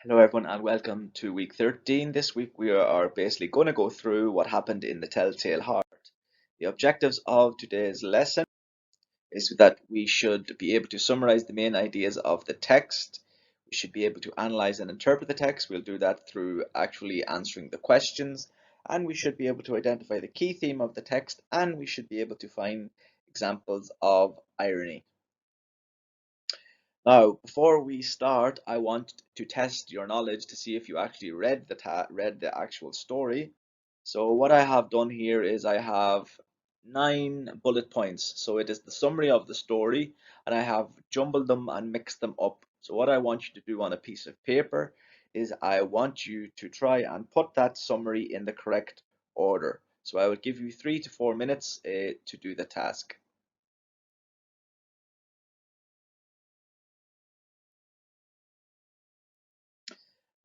Hello, everyone, and welcome to week 13. This week, we are basically going to go through what happened in the Telltale Heart. The objectives of today's lesson is that we should be able to summarize the main ideas of the text. We should be able to analyze and interpret the text. We'll do that through actually answering the questions, and we should be able to identify the key theme of the text, and we should be able to find examples of irony. Now, before we start, I want to test your knowledge to see if you actually read the actual story. So what I have done here is I have 9 bullet points. So it is the summary of the story, and I have jumbled them and mixed them up. So what I want you to do on a piece of paper is I want you to try and put that summary in the correct order. So I will give you 3 to 4 minutes to do the task.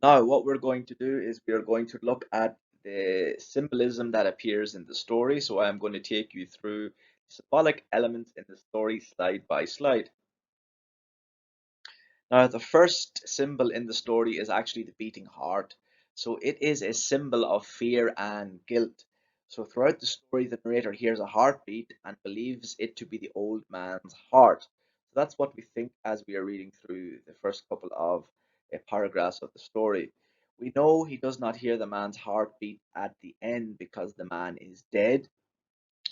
Now, what we're going to do is we are going to look at the symbolism that appears in the story. So I'm going to take you through symbolic elements in the story slide by slide. Now, the first symbol in the story is actually the beating heart. So it is a symbol of fear and guilt. So throughout the story, the narrator hears a heartbeat and believes it to be the old man's heart. So that's what we think as we are reading through the first couple of paragraphs of the story. We know he does not hear the man's heartbeat at the end because the man is dead.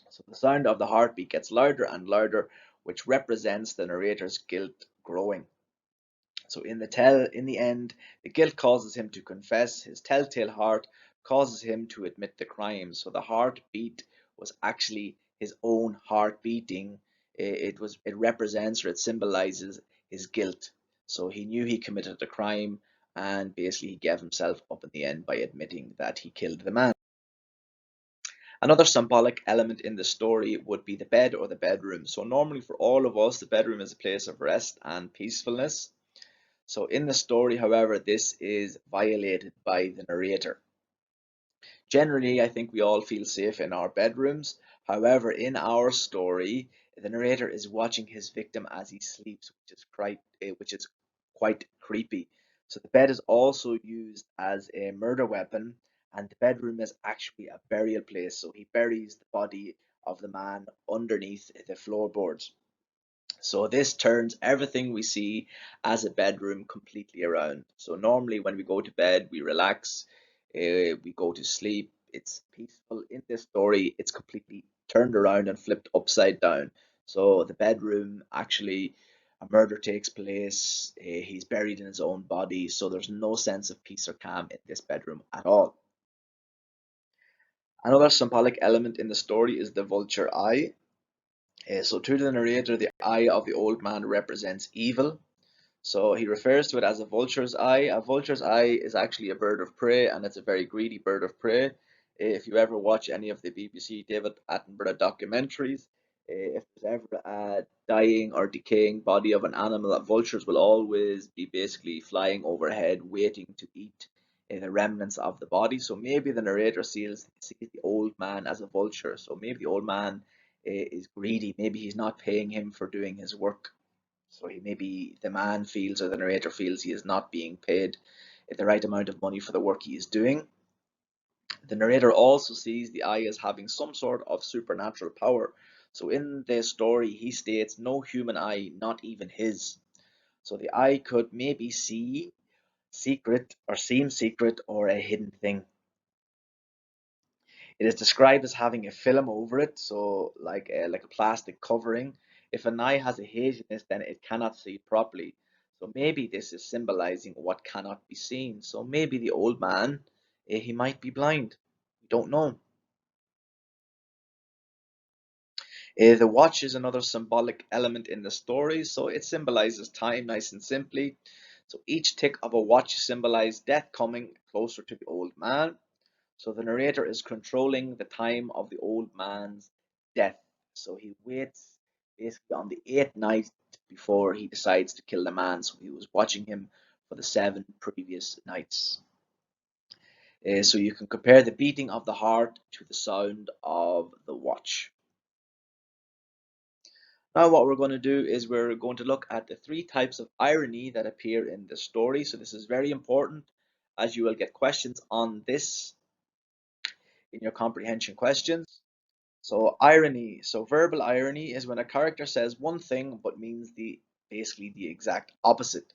So the sound of the heartbeat gets louder and louder, which represents the narrator's guilt growing. So in the end, the guilt causes him to confess. His telltale heart causes him to admit the crime. So the heartbeat was actually his own heart beating. It represents or it symbolizes his guilt. So he knew he committed a crime, and basically he gave himself up in the end by admitting that he killed the man. Another symbolic element in the story would be the bed or the bedroom. So normally for all of us, the bedroom is a place of rest and peacefulness. So in the story, however, this is violated by the narrator. Generally, I think we all feel safe in our bedrooms. However, in our story, the narrator is watching his victim as he sleeps, which is quite creepy. So the bed is also used as a murder weapon, and the bedroom is actually a burial place. So he buries the body of the man underneath the floorboards. So this turns everything we see as a bedroom completely around. So normally when we go to bed, we relax, we go to sleep. It's peaceful. In this story, it's completely turned around and flipped upside down. So the bedroom actually, a murder takes place. He's buried in his own body. So there's no sense of peace or calm in this bedroom at all. Another symbolic element in the story is the vulture eye. So to the narrator, the eye of the old man represents evil. So he refers to it as a vulture's eye. A vulture's eye is actually a bird of prey, and it's a very greedy bird of prey. If you ever watch any of the BBC David Attenborough documentaries, if there's ever a dying or decaying body of an animal, that vultures will always be basically flying overhead, waiting to eat the remnants of the body. So maybe the narrator sees the old man as a vulture. So maybe the old man is greedy. Maybe he's not paying him for doing his work. So he maybe the man feels or the narrator feels he is not being paid the right amount of money for the work he is doing. The narrator also sees the eye as having some sort of supernatural power. So in the story, he states no human eye, not even his. So the eye could maybe see secret or seem secret or a hidden thing. It is described as having a film over it, so like a plastic covering. If an eye has a haziness, then it cannot see properly. So maybe this is symbolizing what cannot be seen. So maybe the old man, he might be blind. We don't know. The watch is another symbolic element in the story, so it symbolizes time, nice and simply. So each tick of a watch symbolizes death coming closer to the old man. So the narrator is controlling the time of the old man's death. So he waits basically on the eighth night before he decides to kill the man. So he was watching him for the 7 previous nights. So you can compare the beating of the heart to the sound of the watch. Now what we're going to do is we're going to look at the three types of irony that appear in the story. So this is very important, as you will get questions on this in your comprehension questions. So irony, so verbal irony is when a character says one thing but means basically the exact opposite.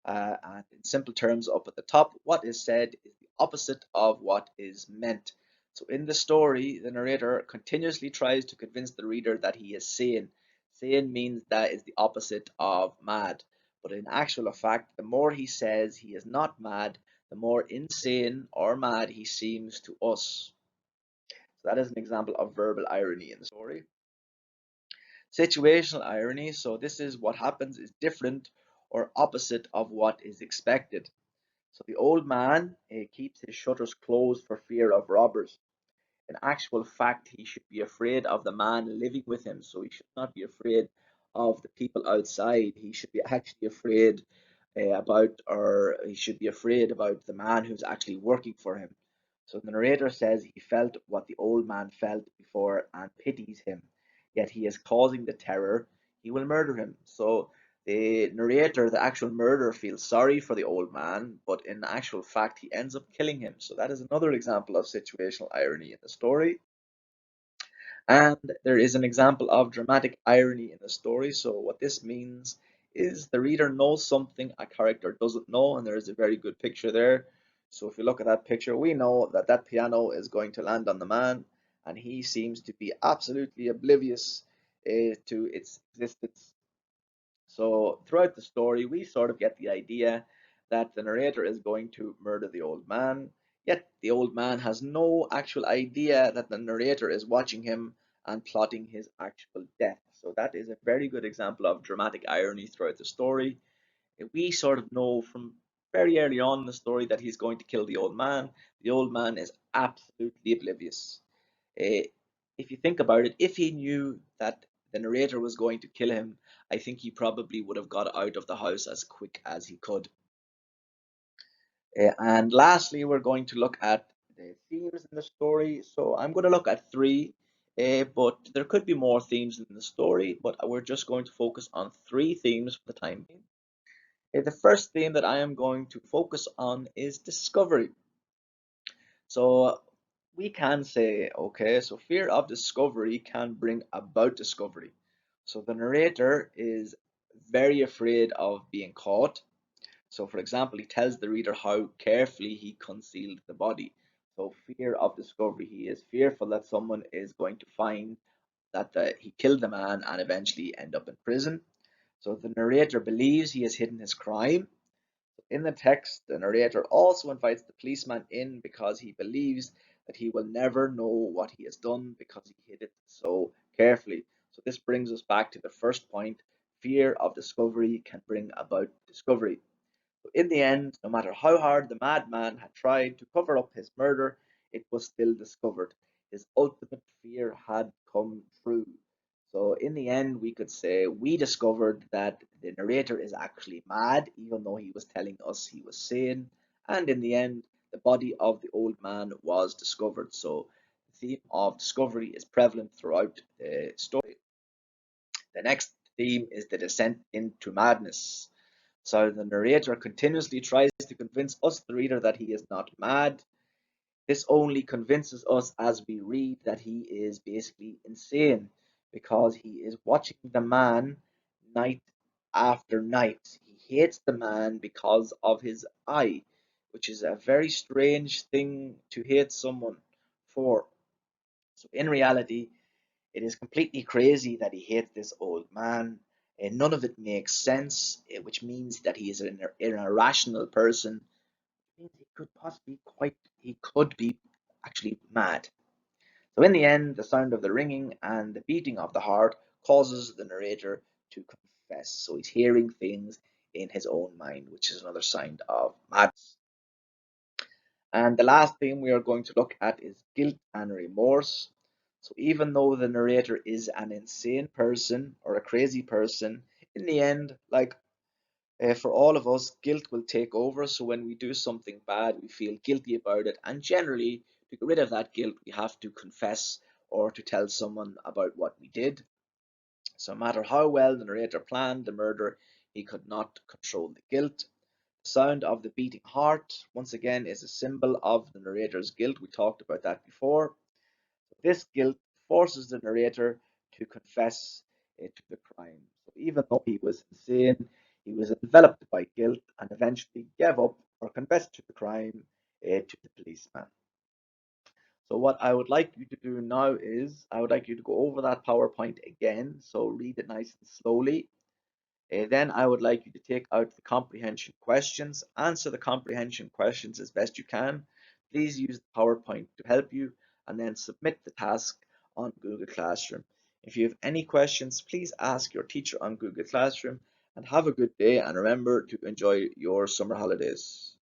And in simple terms, up at the top, what is said is the opposite of what is meant. So in the story, the narrator continuously tries to convince the reader that he is sane. Sane means that is the opposite of mad. But in actual fact, the more he says he is not mad, the more insane or mad he seems to us. So that is an example of verbal irony in the story. Situational irony, so this is what happens is different or opposite of what is expected. So the old man keeps his shutters closed for fear of robbers. In actual fact, he should be afraid of the man living with him. So he should not be afraid of the people outside. He should be actually afraid or he should be afraid about the man who's actually working for him. So the narrator says he felt what the old man felt before and pities him, yet he is causing the terror. He will murder him. So the narrator, the actual murderer, feels sorry for the old man, but in actual fact, he ends up killing him. So that is another example of situational irony in the story. And there is an example of dramatic irony in the story. So what this means is the reader knows something a character doesn't know, and there is a very good picture there. So if you look at that picture, we know that that piano is going to land on the man, and he seems to be absolutely oblivious to its existence. So throughout the story, we sort of get the idea that the narrator is going to murder the old man, yet the old man has no actual idea that the narrator is watching him and plotting his actual death. So that is a very good example of dramatic irony throughout the story. We sort of know from very early on in the story that he's going to kill the old man. The old man is absolutely oblivious. Eh, if you think about it, if he knew that the narrator was going to kill him, I think he probably would have got out of the house as quick as he could. And lastly, we're going to look at the themes in the story. So I'm going to look at three, but there could be more themes in the story, but we're just going to focus on three themes for the time being. The first theme that I am going to focus on is discovery. So we can say, okay, so fear of discovery can bring about discovery. So the narrator is very afraid of being caught. So, for example, he tells the reader how carefully he concealed the body. So, fear of discovery. He is fearful that someone is going to find that he killed the man and eventually end up in prison. So, the narrator believes he has hidden his crime. In the text, the narrator also invites the policeman in because he believes that he will never know what he has done because he hid it so carefully. So this brings us back to the first point. Fear of discovery can bring about discovery. So in the end, no matter how hard the madman had tried to cover up his murder, it was still discovered. His ultimate fear had come true. So in the end, we could say we discovered that the narrator is actually mad, even though he was telling us he was sane. And in the end, the body of the old man was discovered. So the theme of discovery is prevalent throughout the story. The next theme is the descent into madness. So the narrator continuously tries to convince us, the reader, that he is not mad. This only convinces us as we read that he is basically insane because he is watching the man night after night. He hates the man because of his eye, which is a very strange thing to hate someone for. So in reality, it is completely crazy that he hates this old man, and none of it makes sense, which means that he is an irrational person. It means he could be actually mad. So in the end, the sound of the ringing and the beating of the heart causes the narrator to confess. So he's hearing things in his own mind, which is another sign of madness. And the last theme we are going to look at is guilt and remorse. So even though the narrator is an insane person or a crazy person, in the end, like for all of us, guilt will take over. So when we do something bad, we feel guilty about it. And generally, to get rid of that guilt, we have to confess or to tell someone about what we did. So no matter how well the narrator planned the murder, he could not control the guilt. The sound of the beating heart, once again, is a symbol of the narrator's guilt. We talked about that before. This guilt forces the narrator to confess to the crime. So even though he was insane, he was enveloped by guilt and eventually gave up or confessed to the crime to the policeman. So what I would like you to do now is I would like you to go over that PowerPoint again. So read it nice and slowly. Then I would like you to take out the comprehension questions, answer the comprehension questions as best you can. Please use the PowerPoint to help you, and then submit the task on Google Classroom. If you have any questions, please ask your teacher on Google Classroom, and have a good day, and remember to enjoy your summer holidays.